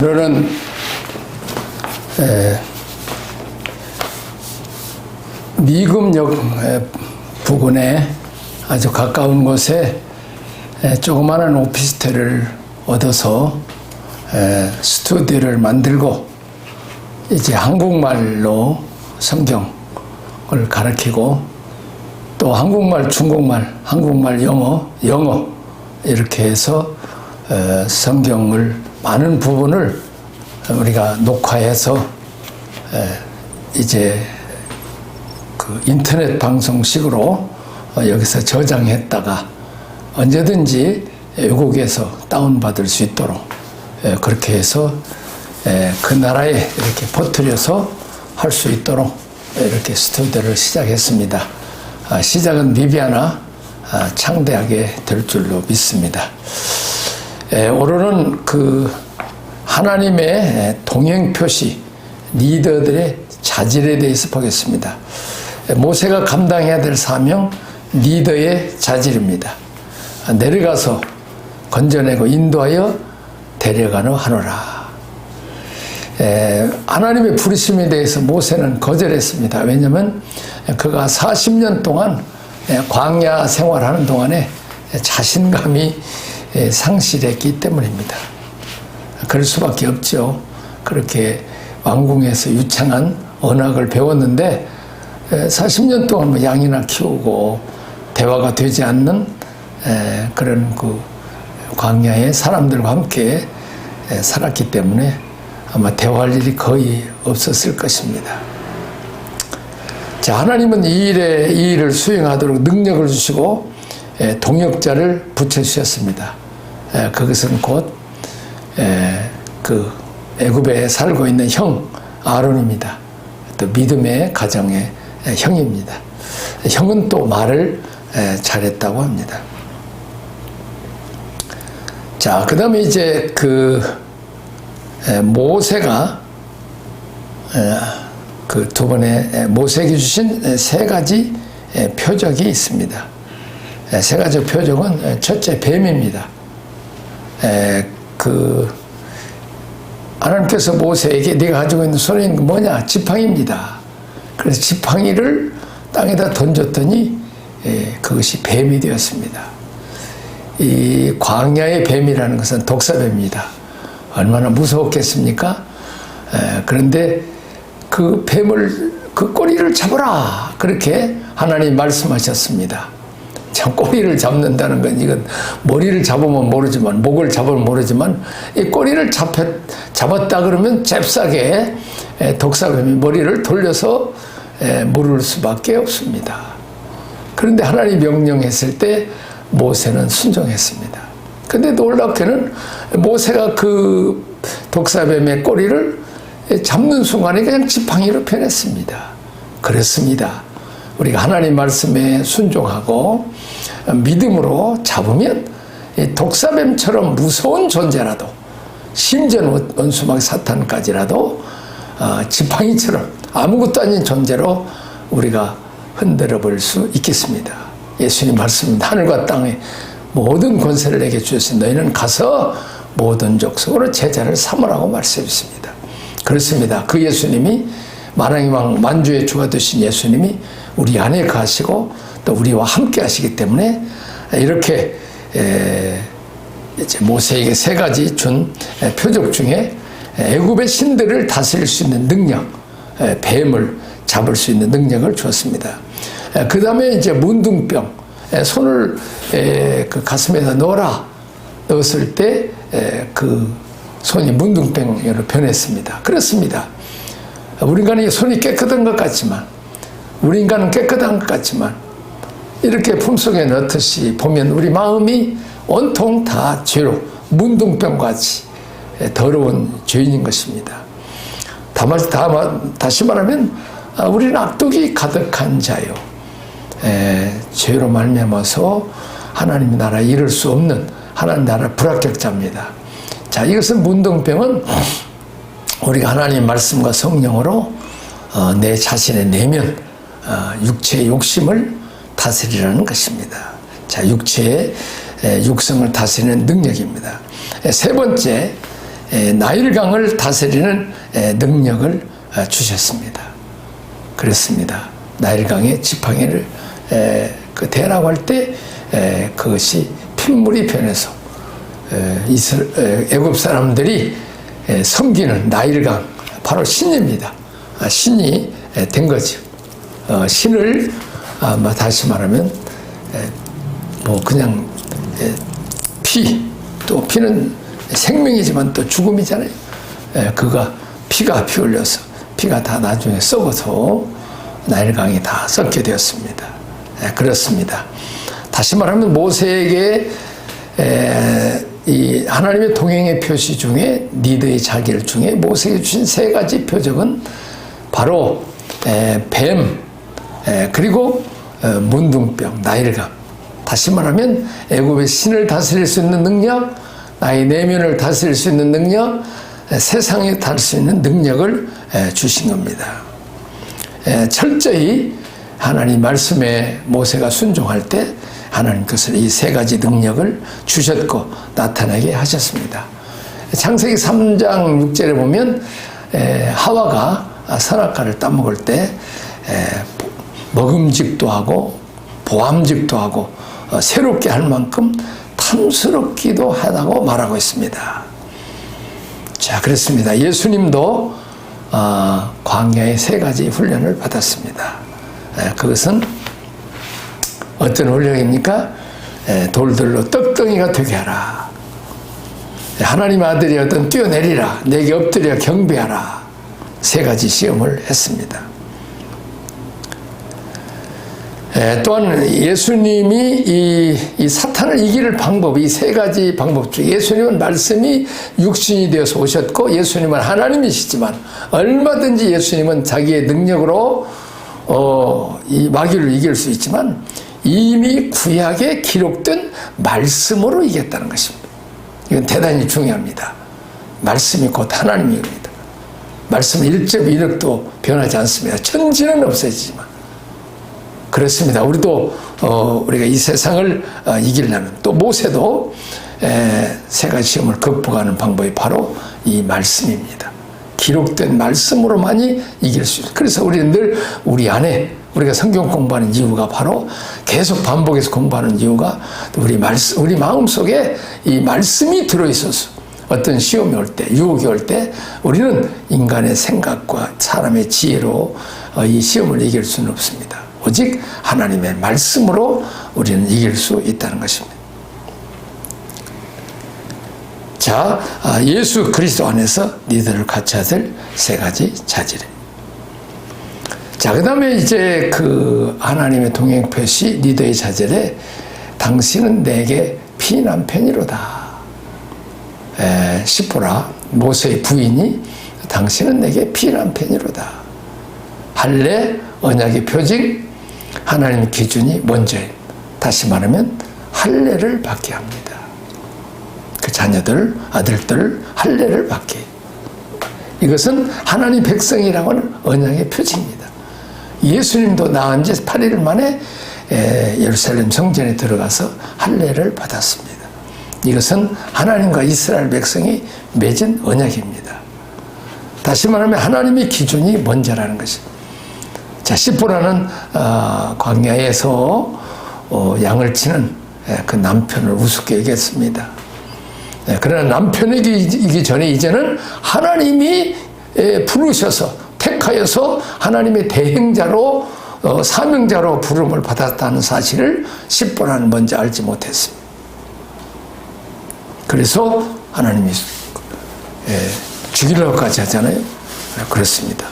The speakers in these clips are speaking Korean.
오늘은 미금역 부근에 아주 가까운 곳에 조그마한 오피스텔을 얻어서 스튜디오를 만들고 이제 한국말로 성경을 가르치고 또 한국말, 중국말, 한국말, 영어 이렇게 해서 성경을 많은 부분을 우리가 녹화해서 이제 그 인터넷 방송식으로 여기서 저장했다가 언제든지 외국에서 다운받을 수 있도록 그렇게 해서 그 나라에 이렇게 퍼뜨려서 할 수 있도록 이렇게 스튜디오를 시작했습니다. 시작은 미비하나 창대하게 될 줄로 믿습니다. 오늘은 그 하나님의 동행 표시, 리더들의 자질에 대해서 보겠습니다. 모세가 감당해야 될 사명, 리더의 자질입니다. 내려가서 건져내고 인도하여 데려가는 하노라. 하나님의 부르심에 대해서 모세는 거절했습니다. 왜냐하면 그가 40년 동안 광야 생활하는 동안에 자신감이 상실했기 때문입니다. 그럴 수밖에 없죠. 그렇게 왕궁에서 유창한 언어를 배웠는데 40년 동안 뭐 양이나 키우고 대화가 되지 않는 그런 그 광야의 사람들과 함께 살았기 때문에 아마 대화할 일이 거의 없었을 것입니다. 자, 하나님은 이 일을 수행하도록 능력을 주시고 동역자를 붙여주셨습니다. 그것은 곧 그 애굽에 살고 있는 형 아론입니다. 또 믿음의 가정의 형입니다. 형은 또 말을 잘했다고 합니다. 자, 그 다음에 이제 그 모세가 그 두 번에 모세에게 주신 세 가지 표적이 있습니다. 세 가지 표적은 첫째 뱀입니다. 그 하나님께서 모세에게 네가 가지고 있는 손에 있는 건 뭐냐? 지팡이입니다. 그래서 지팡이를 땅에다 던졌더니 그것이 뱀이 되었습니다. 이 광야의 뱀이라는 것은 독사뱀입니다. 얼마나 무서웠겠습니까? 그런데 그 뱀을 그 꼬리를 잡아라 그렇게 하나님 말씀하셨습니다. 참 꼬리를 잡는다는 건 이건 머리를 잡으면 모르지만 목을 잡으면 모르지만 이 꼬리를 잡았다 그러면 잽싸게 독사뱀이 머리를 돌려서 물을 수밖에 없습니다. 그런데 하나님이 명령했을 때 모세는 순종했습니다. 근데 놀랍게는 모세가 그 독사뱀의 꼬리를 잡는 순간에 그냥 지팡이로 변했습니다. 그렇습니다. 우리가 하나님 말씀에 순종하고 믿음으로 잡으면 독사뱀처럼 무서운 존재라도 심지어 원수막 사탄까지라도 지팡이처럼 아무것도 아닌 존재로 우리가 흔들어 볼 수 있겠습니다. 예수님 말씀입니다. 하늘과 땅에 모든 권세를 내게 주셨으니 너희는 가서 모든 족속으로 제자를 삼으라고 말씀했습니다. 그렇습니다. 그 예수님이 만왕의 왕 만주의 주가 되신 예수님이 우리 안에 가시고 또 우리와 함께 하시기 때문에 이렇게 이제 모세에게 세 가지 준 표적 중에 애굽의 신들을 다스릴 수 있는 능력, 뱀을 잡을 수 있는 능력을 주었습니다. 그 다음에 이제 문둥병, 손을 그 가슴에다 넣었을 때 그 손이 문둥병으로 변했습니다. 그렇습니다. 우리 인간이 손이 깨끗한 것 같지만, 우리 인간은 깨끗한 것 같지만, 이렇게 품속에 넣듯이 보면 우리 마음이 온통 다 죄로 문둥병같이 더러운 죄인인 것입니다. 다시 말하면 우리는 악독이 가득한 자요. 죄로 말미암아서 하나님의 나라에 이를 수 없는 하나님 나라 불합격자입니다. 자, 이것은 문둥병은 우리가 하나님 말씀과 성령으로 내 자신의 내면 육체의 욕심을 다스리라는 것입니다. 자, 육체의 육성을 다스리는 능력입니다. 세 번째, 나일강을 다스리는 능력을 주셨습니다. 그렇습니다. 나일강의 지팡이를 대라고 할 때 그것이 핏물이 변해서 애굽 사람들이 섬기는 나일강, 바로 신입니다. 신이 된 거죠. 신을 다시 말하면 그냥 또 피는 생명이지만 또 죽음이잖아요. 그가 피가 피 흘려서 피가 다 나중에 썩어서 나일강이 다 썩게 되었습니다. 그렇습니다. 다시 말하면 모세에게 이 하나님의 동행의 표시 중에 니드의 자길 중에 모세에게 주신 세 가지 표적은 바로 뱀, 그리고 문둥병, 나일강. 다시 말하면 애굽의 신을 다스릴 수 있는 능력, 나의 내면을 다스릴 수 있는 능력, 세상에 다스릴 수 있는 능력을 주신 겁니다. 철저히 하나님 말씀에 모세가 순종할 때 하나님께서 이 세 가지 능력을 주셨고 나타나게 하셨습니다. 창세기 3장 6절에 보면 하와가 선악과를 따먹을 때 먹음직도 하고 보암직도 하고 새롭게 할 만큼 탐스럽기도 하다고 말하고 있습니다. 자, 그렇습니다. 예수님도 광야의 세 가지 훈련을 받았습니다. 그것은 어떤 훈련입니까? 돌들로 떡덩이가 되게 하라. 하나님 아들이 어떤 뛰어내리라. 내게 엎드려 경배하라. 세 가지 시험을 했습니다. 또한 예수님이 이 사탄을 이길 방법, 이 세 가지 방법 중에 예수님은 말씀이 육신이 되어서 오셨고 예수님은 하나님이시지만 얼마든지 예수님은 자기의 능력으로 이 마귀를 이길 수 있지만 이미 구약에 기록된 말씀으로 이겼다는 것입니다. 이건 대단히 중요합니다. 말씀이 곧 하나님입니다. 말씀은 1.1획도 변하지 않습니다. 천지는 없어지지만. 그렇습니다. 우리가 이 세상을 이기려면 또 모세도 세 가지 시험을 극복하는 방법이 바로 이 말씀입니다. 기록된 말씀으로만이 이길 수 있어요. 그래서 우리는 늘 우리 안에 우리가 성경 공부하는 이유가 바로 계속 반복해서 공부하는 이유가 우리 마음속에 이 말씀이 들어있어서 어떤 시험이 올 때, 유혹이 올 때 우리는 인간의 생각과 사람의 지혜로 이 시험을 이길 수는 없습니다. 오직 하나님의 말씀으로 우리는 이길 수 있다는 것입니다. 자, 예수 그리스도 안에서 니들을 갖춰야 될 세 가지 자질입니다. 자, 그 다음에 이제 그 하나님의 동행 표시 리더의 자질에 당신은 내게 피난편이로다. 시보라 모세의 부인이 당신은 내게 피난편이로다. 할례 언약의 표징 하나님의 기준이 먼저입니다. 다시 말하면 할례를 받게 합니다. 그 자녀들 아들들 할례를 받게. 이것은 하나님 백성이라고 하는 언약의 표징입니다. 예수님도 낳은 지 8일 만에 예루살렘 성전에 들어가서 할례를 받았습니다. 이것은 하나님과 이스라엘 백성이 맺은 언약입니다. 다시 말하면 하나님의 기준이 먼저라는 것입니다. 자, 시보라는 광야에서 양을 치는 그 남편을 우습게 얘기했습니다. 그러나 남편이기 전에 이제는 하나님이 부르셔서 택하여서 하나님의 대행자로 사명자로 부름을 받았다는 사실을 시보라는 먼저 알지 못했습니다. 그래서 하나님이 죽이려고까지 하잖아요. 그렇습니다.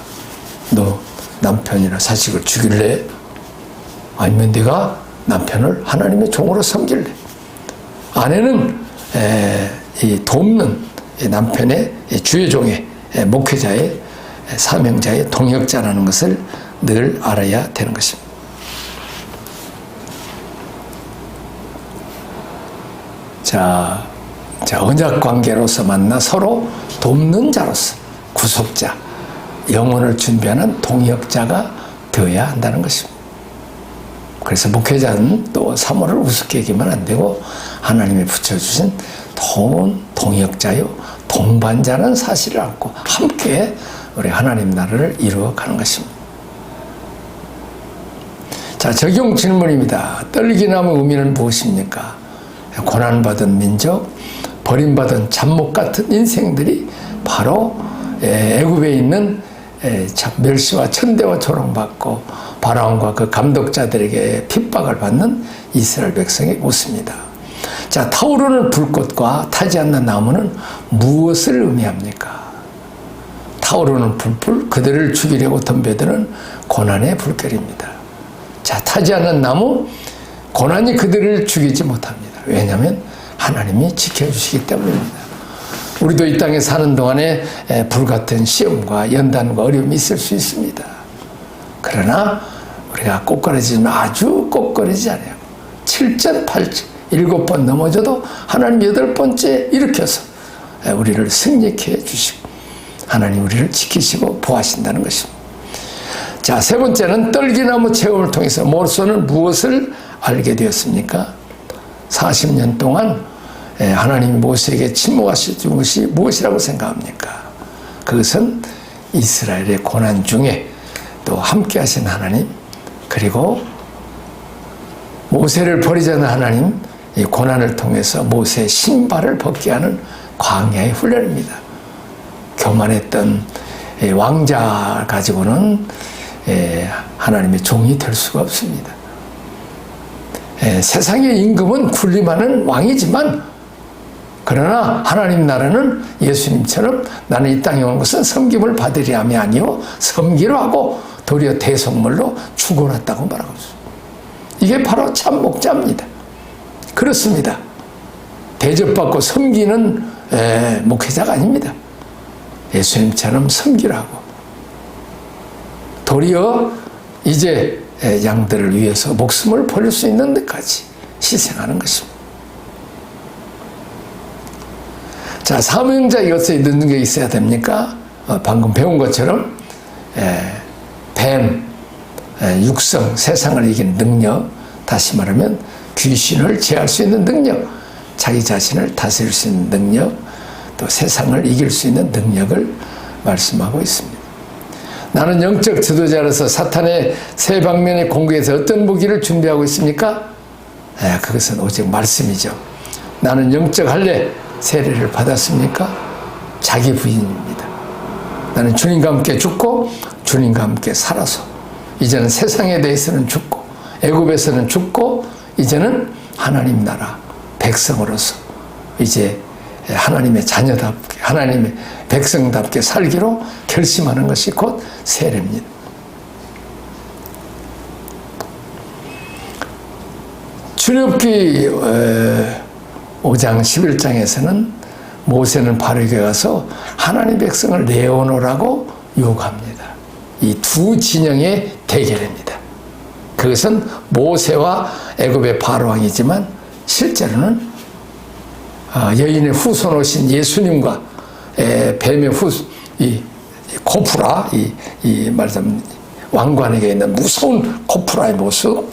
너 남편이나 자식을 죽일래? 아니면 내가 남편을 하나님의 종으로 섬길래? 아내는 이 돕는 남편의 주의 종의 목회자의 사명자의 동역자라는 것을 늘 알아야 되는 것입니다. 자, 언약 관계로서 만나 서로 돕는 자로서 구속자, 영혼을 준비하는 동역자가 되어야 한다는 것입니다. 그래서 목회자는 또 사모를 우습게 여기면 안 되고 하나님이 붙여주신 동역자요, 동반자는 사실을 안고 함께 우리 하나님 나라를 이루어가는 것입니다. 자, 적용 질문입니다. 떨기나무 의미는 무엇입니까? 고난받은 민족, 버림받은 잡목 같은 인생들이 바로 애굽에 있는 참 멸시와 천대와 조롱받고 바라온과 그 감독자들에게 핍박을 받는 이스라엘 백성의 모습입니다. 자, 타오르는 불꽃과 타지 않는 나무는 무엇을 의미합니까? 타오르는 불불, 그들을 죽이려고 덤벼드는 고난의 불결입니다. 자, 타지 않는 나무, 고난이 그들을 죽이지 못합니다. 왜냐하면 하나님이 지켜주시기 때문입니다. 우리도 이 땅에 사는 동안에 불같은 시험과 연단과 어려움이 있을 수 있습니다. 그러나 우리가 꼬꾸라지는 아주 꼬꾸라지지 않아요. 7전 8전 7번 넘어져도 하나님 8번째 일으켜서 우리를 승리케 해주시고 하나님 우리를 지키시고 보호하신다는 것입니다. 자, 세 번째는 떨기나무 체험을 통해서 모세는 무엇을 알게 되었습니까? 40년 동안 하나님이 모세에게 침묵하신 것이 무엇이라고 생각합니까? 그것은 이스라엘의 고난 중에 또 함께 하신 하나님, 그리고 모세를 버리자는 하나님, 이 고난을 통해서 모세의 신발을 벗게 하는 광야의 훈련입니다. 교만했던 왕자 가지고는 하나님의 종이 될 수가 없습니다. 세상의 임금은 군림하는 왕이지만, 그러나 하나님 나라는 예수님처럼 나는 이 땅에 온 것은 섬김을 받으려 함이 아니요 섬기려 하고 도리어 대속물로 죽어놨다고 말하고 있습니다. 이게 바로 참 목자입니다. 그렇습니다. 대접받고 섬기는 목회자가 아닙니다. 예수님처럼 섬기라고 도리어 이제 양들을 위해서 목숨을 버릴 수 있는 데까지 희생하는 것입니다. 자, 사명자 이것에 넣는 게 있어야 됩니까? 방금 배운 것처럼 뱀, 육성, 세상을 이기는 능력, 다시 말하면 귀신을 제할 수 있는 능력, 자기 자신을 다스릴 수 있는 능력, 또 세상을 이길 수 있는 능력을 말씀하고 있습니다. 나는 영적 지도자로서 사탄의 세 방면의 공격에서 어떤 무기를 준비하고 있습니까? 그것은 오직 말씀이죠. 나는 영적 할례 세례를 받았습니까? 자기 부인입니다. 나는 주님과 함께 죽고 주님과 함께 살아서 이제는 세상에 대해서는 죽고 애굽에서는 죽고 이제는 하나님 나라 백성으로서 이제 하나님의 자녀답게 하나님의 백성답게 살기로 결심하는 것이 곧 세례입니다. 출애굽기 5장 11장에서는 모세는 바로에게 가서 하나님 백성을 내어놓으라고 요구합니다. 이 두 진영의 대결입니다. 그것은 모세와 애굽의 바로왕이지만 실제로는 여인의 후손 오신 예수님과 뱀의 이 코프라, 이 말하자면 왕관에게 있는 무서운 코프라의 모습,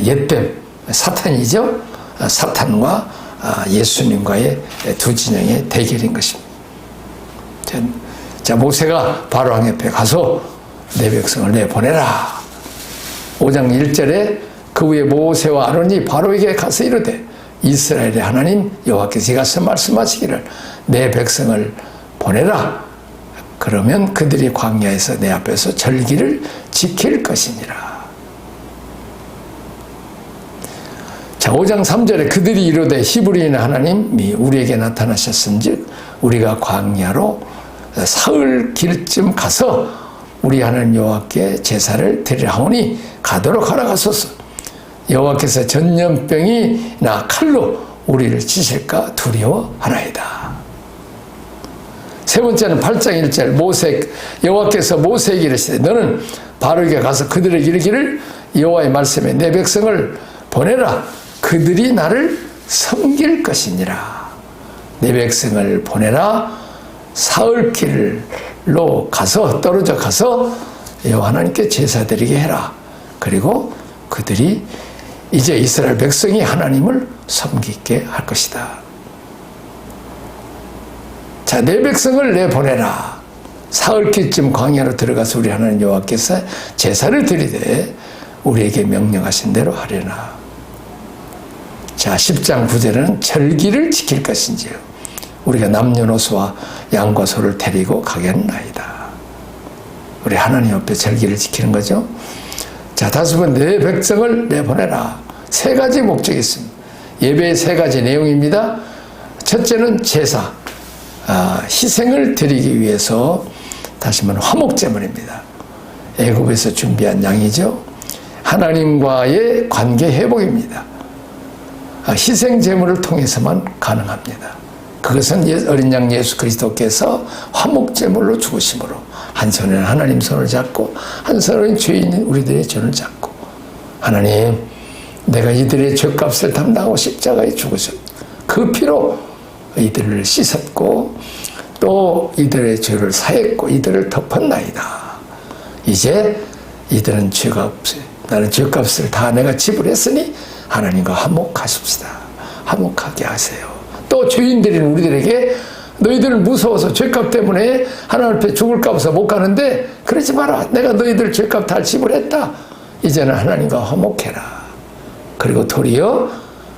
옛뱀, 사탄이죠. 사탄과 예수님과의 두 진영의 대결인 것입니다. 자, 모세가 바로왕 옆에 가서 내 백성을 내보내라. 5장 1절에 그 후에 모세와 아론이 바로에게 가서 이르되 이스라엘의 하나님 여호와께서 이같이 말씀하시기를 내 백성을 보내라. 그러면 그들이 광야에서 내 앞에서 절기를 지킬 것이니라. 자, 5장 3절에 그들이 이르되 히브리인 하나님이 우리에게 나타나셨은즉 우리가 광야로 사흘 길쯤 가서 우리 하나님 여호와께 제사를 드리라 하오니 가도록 하라가소서. 여호와께서 전염병이나 칼로 우리를 치실까 두려워하나이다. 세 번째는 8장 1절 여호와께서 모세에게 이르시되 너는 바로에게 가서 그들에게 이르기를 여호와의 말씀에 내 백성을 보내라. 그들이 나를 섬길 것이니라. 내 백성을 보내라. 사흘길로 가서 떨어져 가서 여호와 하나님께 제사드리게 해라. 그리고 그들이 이제 이스라엘 백성이 하나님을 섬기게 할 것이다. 자, 내 백성을 내보내라. 사흘기쯤 광야로 들어가서 우리 하나님 여호와께서 제사를 드리되 우리에게 명령하신 대로 하려나. 자, 10장 9절은 절기를 지킬 것인지요. 우리가 남녀노소와 양과 소를 데리고 가겠나이다. 우리 하나님 앞에 절기를 지키는 거죠. 자, 다섯 번, 내 백성을 내보내라. 세 가지 목적이 있습니다. 예배의 세 가지 내용입니다. 첫째는 제사, 희생을 드리기 위해서 다시 말하면 화목제물입니다. 애굽에서 준비한 양이죠. 하나님과의 관계 회복입니다. 희생제물을 통해서만 가능합니다. 그것은 어린 양 예수 그리스도께서 화목제물로 죽으심으로 한 손에는 하나님 손을 잡고 한 손에는 죄인인 우리들의 죄를 잡고, 하나님, 내가 이들의 죄값을 담당하고 십자가에 죽으셨고 그 피로 이들을 씻었고 또 이들의 죄를 사했고 이들을 덮었나이다. 이제 이들은 죄가 없어요. 나는 죄값을 다 내가 지불했으니 하나님과 화목하십시다. 화목하게 하세요. 또 죄인들인 우리들에게 너희들은 무서워서 죄값 때문에 하나님 앞에 죽을까 봐서 못 가는데 그러지 마라. 내가 너희들 죄값 다 지불했다. 이제는 하나님과 화목해라. 그리고 도리어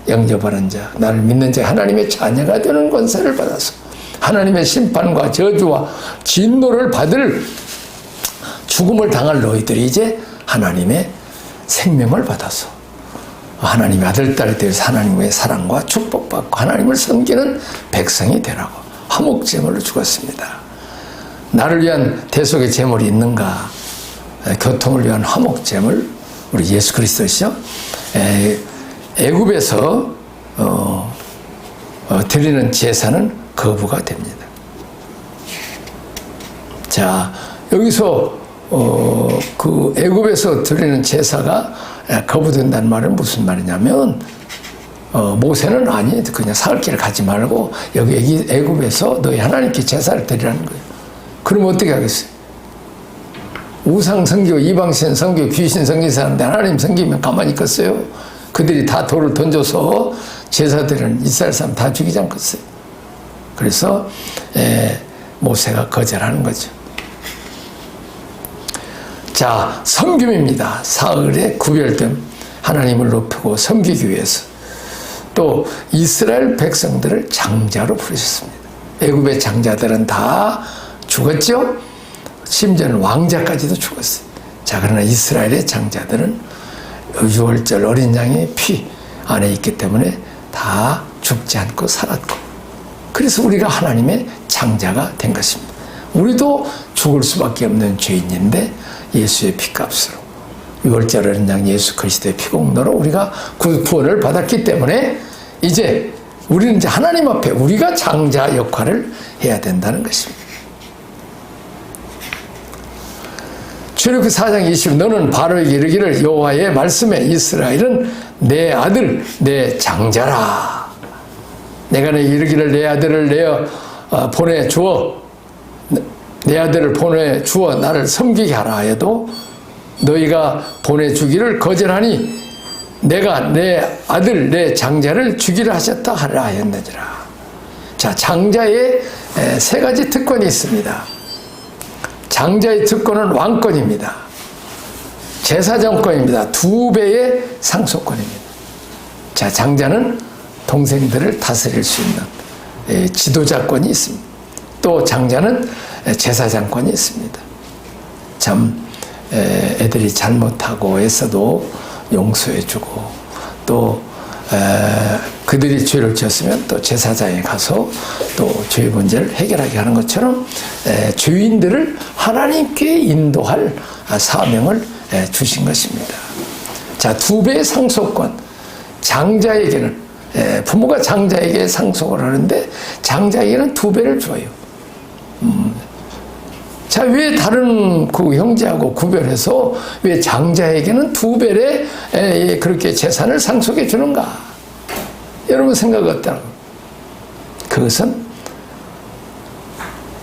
영접하는 자, 나를 믿는 자, 하나님의 자녀가 되는 권세를 받아서 하나님의 심판과 저주와 진노를 받을 죽음을 당할 너희들이 이제 하나님의 생명을 받아서 하나님의 아들, 딸이 되어서 하나님의 사랑과 축복받고 하나님을 섬기는 백성이 되라고 화목제물로 죽었습니다. 나를 위한 대속의 제물이 있는가? 교통을 위한 화목제물, 우리 예수 그리스도시죠. 애굽에서 드리는 제사는 거부가 됩니다. 자, 여기서 그 애굽에서 드리는 제사가 거부된다는 말은 무슨 말이냐면, 모세는 아니 그냥 사흘길을 가지 말고 여기 애굽에서 너희 하나님께 제사를 드리라는 거예요. 그럼 어떻게 하겠어요? 우상 섬기고 이방신 섬기고 귀신 섬기는 사람인데 하나님 섬기면 가만히 있겠어요? 그들이 다 돌을 던져서 제사들은 이스라엘 사람 다 죽이지 않겠어요? 그래서 모세가 거절하는 거죠. 자, 섬김입니다. 사흘에 구별된 하나님을 높이고 섬기기 위해서 또 이스라엘 백성들을 장자로 부르셨습니다. 애굽의 장자들은 다 죽었죠. 심지어는 왕자까지도 죽었어요. 자, 그러나 이스라엘의 장자들은 유월절 어린 양의 피 안에 있기 때문에 다 죽지 않고 살았고, 그래서 우리가 하나님의 장자가 된 것입니다. 우리도 죽을 수밖에 없는 죄인인데 예수의 피값으로 유월절 어린 양 예수 그리스도의 피공로로 우리가 구원을 받았기 때문에 이제 우리는 이제 하나님 앞에 우리가 장자 역할을 해야 된다는 것입니다. 출애굽기 4장 20, 너는 바로에게 이르기를 여호와의 말씀에 이스라엘은 내 아들 내 장자라. 내가 내 이르기를 내 아들을 내어 보내주어 내 아들을 보내주어 나를 섬기게 하라 해도 너희가 보내주기를 거절하니 내가 내 아들 내 장자를 주기를 하셨다 하라 하였느니라. 자, 장자의 세 가지 특권이 있습니다. 장자의 특권은 왕권입니다. 제사장권입니다. 2배의 상속권입니다. 자, 장자는 동생들을 다스릴 수 있는 지도자권이 있습니다. 또 장자는 제사장권이 있습니다. 참 애들이 잘못하고 애써도 용서해주고 또 그들이 죄를 지었으면 또 제사장에 가서 또 죄의 문제를 해결하게 하는 것처럼 죄인들을 하나님께 인도할 사명을 주신 것입니다. 자, 2배의 상속권. 장자에게는 부모가 장자에게 상속을 하는데 장자에게는 2배를 줘요. 자, 왜 다른 그 형제하고 구별해서 왜 장자에게는 2배의 그렇게 재산을 상속해 주는가? 여러분 생각 어떠나요? 그것은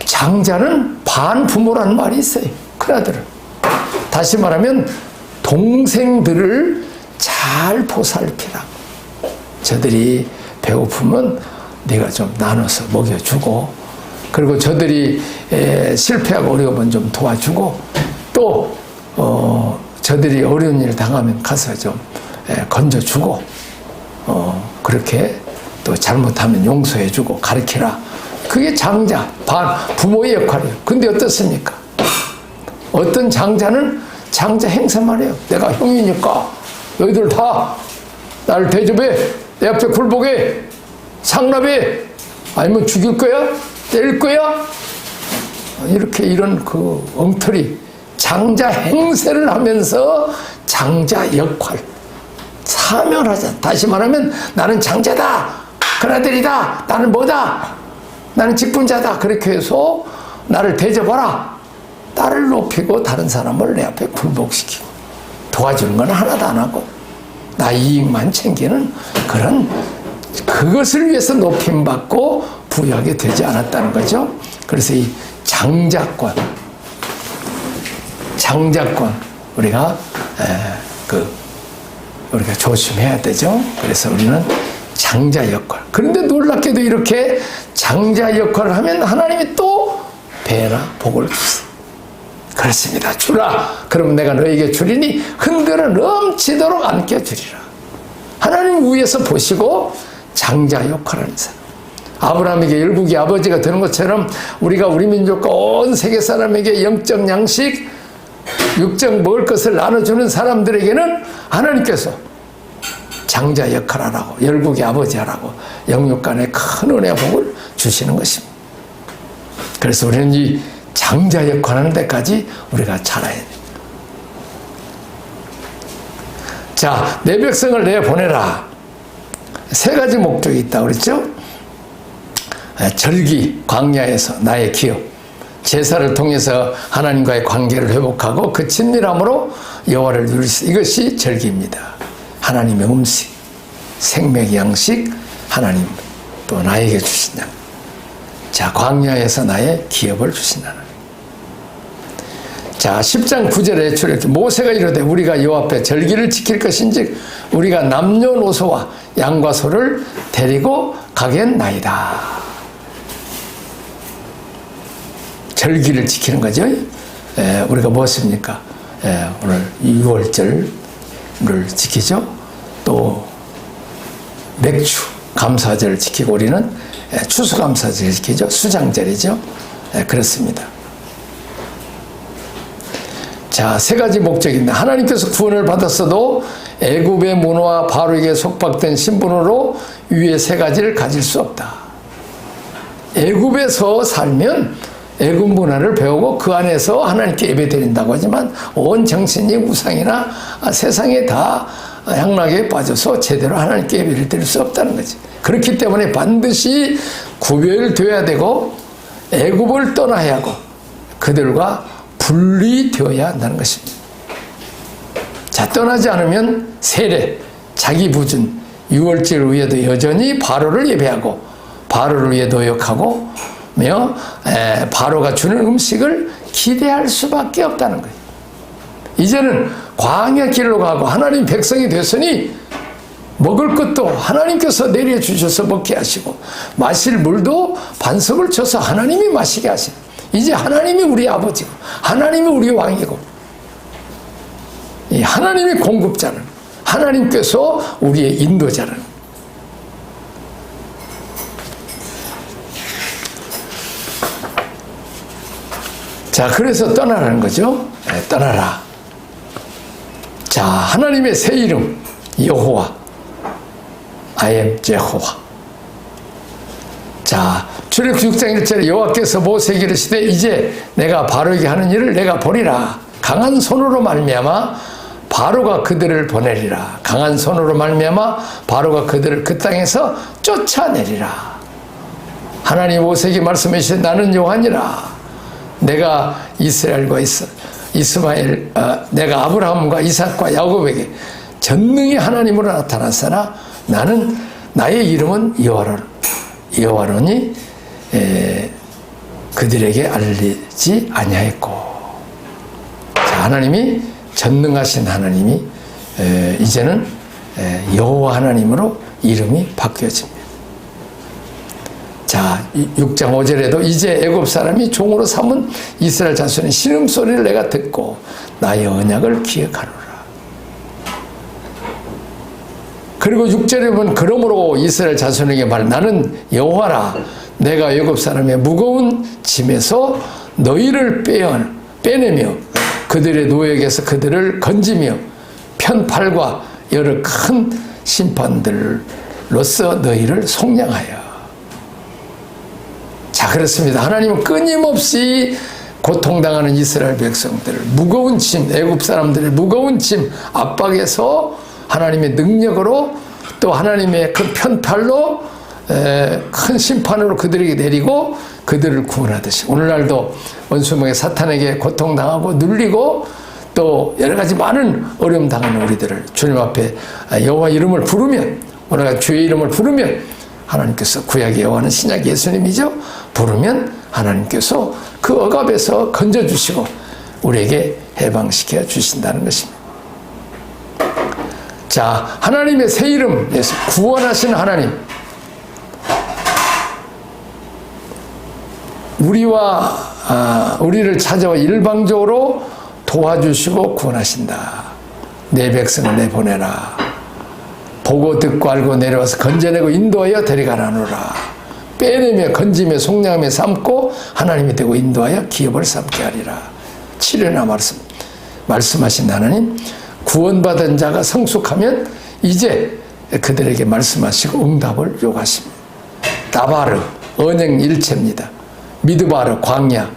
장자는 반부모라는 말이 있어요. 큰아들은. 다시 말하면 동생들을 잘 보살피라. 저들이 배고프면 네가 좀 나눠서 먹여주고 그리고 저들이 실패하고 어려우면 좀 도와주고 또 저들이 어려운 일을 당하면 가서 좀 건져주고 그렇게 또 잘못하면 용서해주고 가르치라. 그게 장자, 부모의 역할이에요. 근데 어떻습니까? 어떤 장자는 장자 행세만 해요. 내가 형이니까 너희들 다 나를 대접해, 내 앞에 굴복해, 상납해, 아니면 죽일 거야? 때릴 거야? 이런 그 엉터리 장자 행세를 하면서 장자 역할, 사명하자. 다시 말하면 나는 장자다, 큰아들이다, 나는 뭐다, 나는 직분자다. 그렇게 해서 나를 대접하라. 나를 높이고 다른 사람을 내 앞에 굴복시키고 도와주는 건 하나도 안 하고 나 이익만 챙기는 그것을 위해서 높임받고 부유하게 되지 않았다는 거죠. 그래서 이 장자권 우리가 우리가 조심해야 되죠. 그래서 우리는 장자 역할. 그런데 놀랍게도 이렇게 장자 역할을 하면 하나님이 또 배나 복을 주세요. 그렇습니다. 주라. 그러면 내가 너에게 주리니 흔들어 넘치도록 안겨주리라. 하나님 위에서 보시고 장자 역할을 하는 사람. 아브라함에게 열국의 아버지가 되는 것처럼 우리가 우리 민족과 온 세계 사람에게 영적 양식, 육적 먹을 것을 나눠주는 사람들에게는 하나님께서 장자 역할하라고, 열국의 아버지 하라고 영육간의 큰 은혜와 복을 주시는 것입니다. 그래서 우리는 이 장자 역할하는 데까지 우리가 자라야 됩니다. 자, 내 백성을 내보내라. 세 가지 목적이 있다고 그랬죠? 절기, 광야에서 나의 기업, 제사를 통해서 하나님과의 관계를 회복하고 그 친밀함으로 여호와를 누릴 수, 이것이 절기입니다. 하나님의 음식, 생명의 양식, 하나님 또 나에게 주신 양. 자, 광야에서 나의 기업을 주신 하나님. 자, 10장 9절에 출애굽 모세가 이르되 우리가 여호와 앞에 절기를 지킬 것인즉 우리가 남녀노소와 양과 소를 데리고 가겠나이다. 절기를 지키는 거죠. 우리가 무엇입니까? 오늘 6월절을 지키죠. 또 맥주 감사절을 지키고 우리는 추수감사절을 지키죠. 수장절이죠. 그렇습니다. 자, 세 가지 목적입니다. 하나님께서 구원을 받았어도 애굽의 문화와 바로에게 속박된 신분으로 위의 세 가지를 가질 수 없다. 애굽에서 살면 애굽 문화를 배우고 그 안에서 하나님께 예배드린다고 하지만 온 정신이 우상이나 세상에 다 향락에 빠져서 제대로 하나님께 예배를 드릴 수 없다는 거지. 그렇기 때문에 반드시 구별되어야 되고 애굽을 떠나야 하고 그들과 분리되어야 한다는 것입니다. 자, 떠나지 않으면 세례, 자기 부준, 유월절 위에도 여전히 바로를 예배하고 바로를 위해 노역하고 바로가 주는 음식을 기대할 수밖에 없다는 거예요. 이제는 광야 길로 가고 하나님 백성이 됐으니 먹을 것도 하나님께서 내려주셔서 먹게 하시고 마실 물도 반석을 쳐서 하나님이 마시게 하시고 이제 하나님이 우리 아버지고 하나님이 우리 왕이고 이 하나님이 공급자는 하나님께서 우리의 인도자는 자, 그래서 떠나라는 거죠. 떠나라. 자, 하나님의 새 이름 여호와 I am 제호와. 자, 출애굽 6장 1절에 여호와께서 모세에게 이르시되 이제 내가 바로에게 하는 일을 내가 보리라. 강한 손으로 말미암아 바로가 그들을 보내리라. 강한 손으로 말미암아 바로가 그들을 그 땅에서 쫓아내리라. 하나님 모세에게 말씀하시되 나는 여호와니라. 내가 이스라엘과 이스마엘, 내가 아브라함과 이삭과 야곱에게 전능히 하나님으로 나타났으나 나는 나의 이름은 여호와로니 그들에게 알리지 아니하였고. 자, 하나님이 전능하신 하나님이 이제는 여호와 하나님으로 이름이 바뀌어집니다. 자, 6장 5절에도 이제 애굽 사람이 종으로 삼은 이스라엘 자손의 신음소리를 내가 듣고 나의 언약을 기억하노라. 그리고 6절에 보면 그러므로 이스라엘 자손에게 말 나는 여호와라 내가 애굽 사람의 무거운 짐에서 너희를 빼내며 그들의 노역에서 그들을 건지며 편팔과 여러 큰 심판들로서 너희를 속량하여. 자, 그렇습니다. 하나님은 끊임없이 고통당하는 이스라엘 백성들을 무거운 짐, 애굽 사람들의 무거운 짐 압박에서 하나님의 능력으로 또 하나님의 그 편팔로 큰 심판으로 그들에게 내리고 그들을 구원하듯이 오늘날도 원수목의 사탄에게 고통당하고 눌리고 또 여러 가지 많은 어려움 당하는 우리들을 주님 앞에 여호와 이름을 부르면 우리가 주의 이름을 부르면 하나님께서 구약의 여호와는 신약 예수님이죠. 부르면 하나님께서 그 억압에서 건져주시고 우리에게 해방시켜 주신다는 것입니다. 자, 하나님의 새 이름 예수 구원하시는 하나님 우리를 찾아와 일방적으로 도와주시고 구원하신다. 내 백성을 내보내라. 보고 듣고 알고 내려와서 건져내고 인도하여 데려가라노라. 빼내며 건지며 속량하며 삼고 하나님이 되고 인도하여 기업을 삼게 하리라. 7회나 말씀하신 하나님 구원받은 자가 성숙하면 이제 그들에게 말씀하시고 응답을 요구하십니다. 다바르 언행 일체입니다. 미드바르 광야.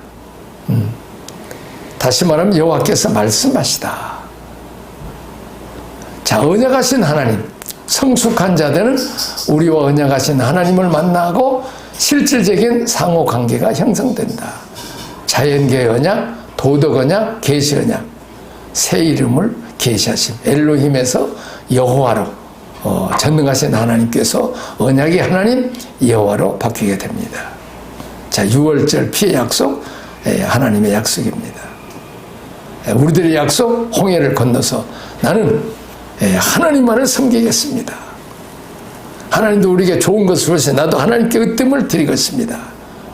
다시 말하면 여호와께서 말씀하시다. 자, 언약하신 하나님 성숙한 자들은 우리와 언약하신 하나님을 만나고 실질적인 상호관계가 형성된다. 자연계의 언약, 도덕 언약, 계시 언약 새 이름을 계시하심 엘로힘에서 여호와로 전능하신 하나님께서 언약의 하나님 여호와로 바뀌게 됩니다. 자, 6월절 피의 약속 하나님의 약속입니다. 우리들의 약속 홍해를 건너서 나는 하나님만을 섬기겠습니다. 하나님도 우리에게 좋은 것을 주시니 나도 하나님께 으뜸을 드리겠습니다.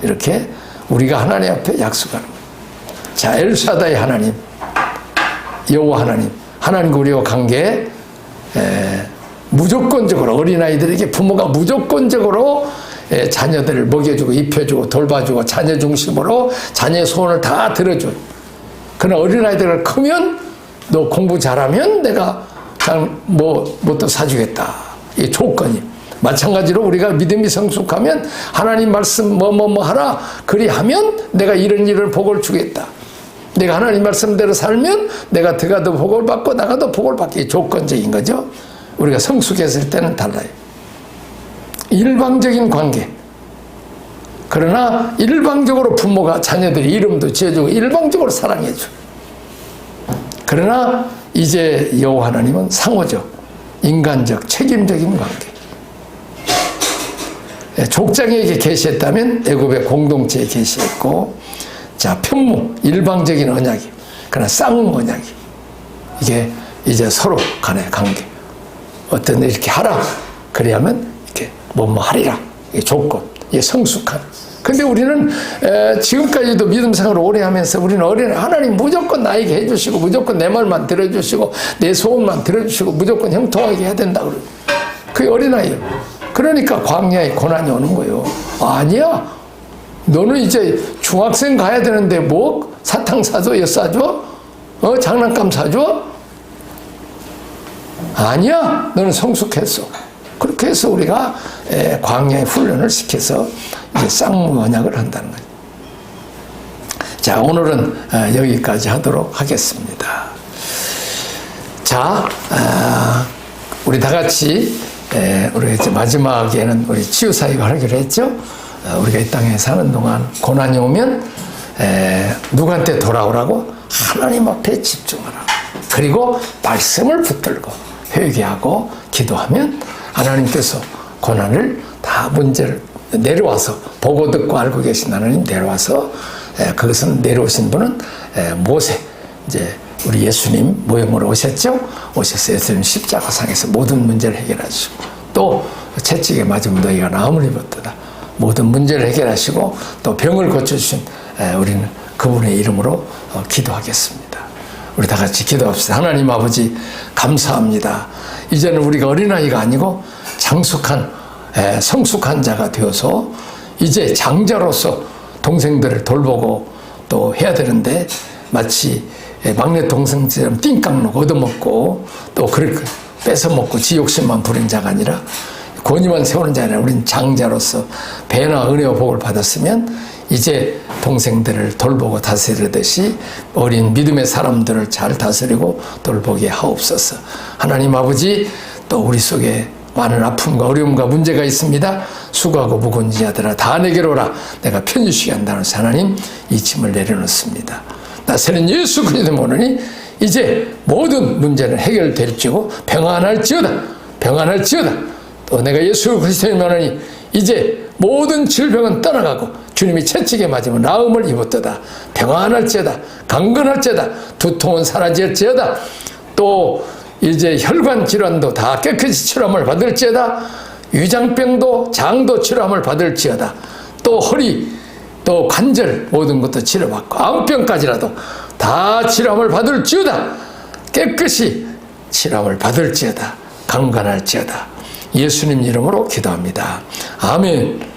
이렇게 우리가 하나님 앞에 약속하는 거예요. 자, 엘샤다이 하나님 여호와 하나님 하나님과 우리와 관계에 무조건적으로 어린아이들에게 부모가 무조건적으로 자녀들을 먹여주고 입혀주고 돌봐주고 자녀 중심으로 자녀의 소원을 다 들어줘요. 그러나 어린아이들을 크면 너 공부 잘하면 내가 또 사주겠다. 이 조건이. 마찬가지로 우리가 믿음이 성숙하면 하나님 말씀 하라. 그리하면 내가 이런 복을 주겠다. 내가 하나님 말씀대로 살면 내가 들어가도 복을 받고 나가도 복을 받기 조건적인 거죠. 우리가 성숙했을 때는 달라요. 일방적인 관계. 그러나 일방적으로 부모가 자녀들이 이름도 지어주고 일방적으로 사랑해줘. 그러나 이제 여호와 하나님은 상호적, 인간적, 책임적인 관계. 족장에게 계시했다면 애굽의 공동체에 계시했고, 자, 편무, 일방적인 언약이, 그러나 쌍 언약이. 이게 이제 서로 간의 관계. 어떤 일 이렇게 하라. 그래야면 이렇게 하리라. 이게 조건, 이게 성숙한. 근데 우리는 지금까지도 믿음 생활을 오래 하면서 우리는 하나님 무조건 나에게 해주시고 무조건 내 말만 들어주시고 내 소원만 들어주시고 무조건 형통하게 해야 된다. 그게 어린아이예요. 그러니까 광야에 고난이 오는 거예요. 아니야. 너는 이제 중학생 가야 되는데 사탕 사줘? 사줘? 장난감 사줘? 아니야. 너는 성숙했어. 그렇게 해서 우리가 광야의 훈련을 시켜서 이제 쌍무 언약을 한다는 거예요. 자, 오늘은 여기까지 하도록 하겠습니다. 자, 우리 다 같이 우리가 이제 마지막에는 우리 치유사역을 하기로 했죠. 우리가 이 땅에 사는 동안 고난이 오면 누구한테 돌아오라고? 하나님 앞에 집중하라. 그리고 말씀을 붙들고 회개하고 기도하면 하나님께서 고난을 다 문제를 내려와서 보고 듣고 알고 계신 하나님 내려와서 그것은 내려오신 분은 모세 이제 우리 예수님 모형으로 오셨죠. 오셔서 예수님 십자가상에서 모든 문제를 해결하시고 또 채찍에 맞으면 너희가 나음을 입었도다. 모든 문제를 해결하시고 또 병을 고쳐주신 우리는 그분의 이름으로 기도하겠습니다. 우리 다 같이 기도합시다. 하나님 아버지 감사합니다. 이제는 우리가 어린아이가 아니고 장숙한 성숙한 자가 되어서 이제 장자로서 동생들을 돌보고 또 해야 되는데 마치 막내 동생처럼 띵깡로 얻어먹고 또 그렇게 뺏어먹고 지 욕심만 부린 자가 아니라 권위만 세우는 자가 아니라 우린 장자로서 배나 은혜와 복을 받았으면 이제 동생들을 돌보고 다스리듯이 어린 믿음의 사람들을 잘 다스리고 돌보게 하옵소서. 하나님 아버지, 또 우리 속에 많은 아픔과 어려움과 문제가 있습니다. 수고하고 무거운 자들아 다 내게로 오라. 내가 편히 쉬게 한다는 하나님, 이 짐을 내려놓습니다. 나세는 예수 그리스도 모르니 이제 모든 문제는 해결될지고 평안할지어다. 평안할지어다. 또 내가 예수 그리스도를 모르니 이제 모든 질병은 떠나가고 주님이 채찍에 맞으면 나음을 입었도다. 평안할지어다. 강건할지어다. 두통은 사라질지어다. 또 이제 혈관 질환도 다 깨끗이 치료함을 받을지어다. 위장병도 장도 치료함을 받을지어다. 또 허리 또 관절 모든 것도 치료받고 암병까지라도 다 치료함을 받을지어다. 깨끗이 치료함을 받을지어다. 강건할지어다. 예수님 이름으로 기도합니다. 아멘.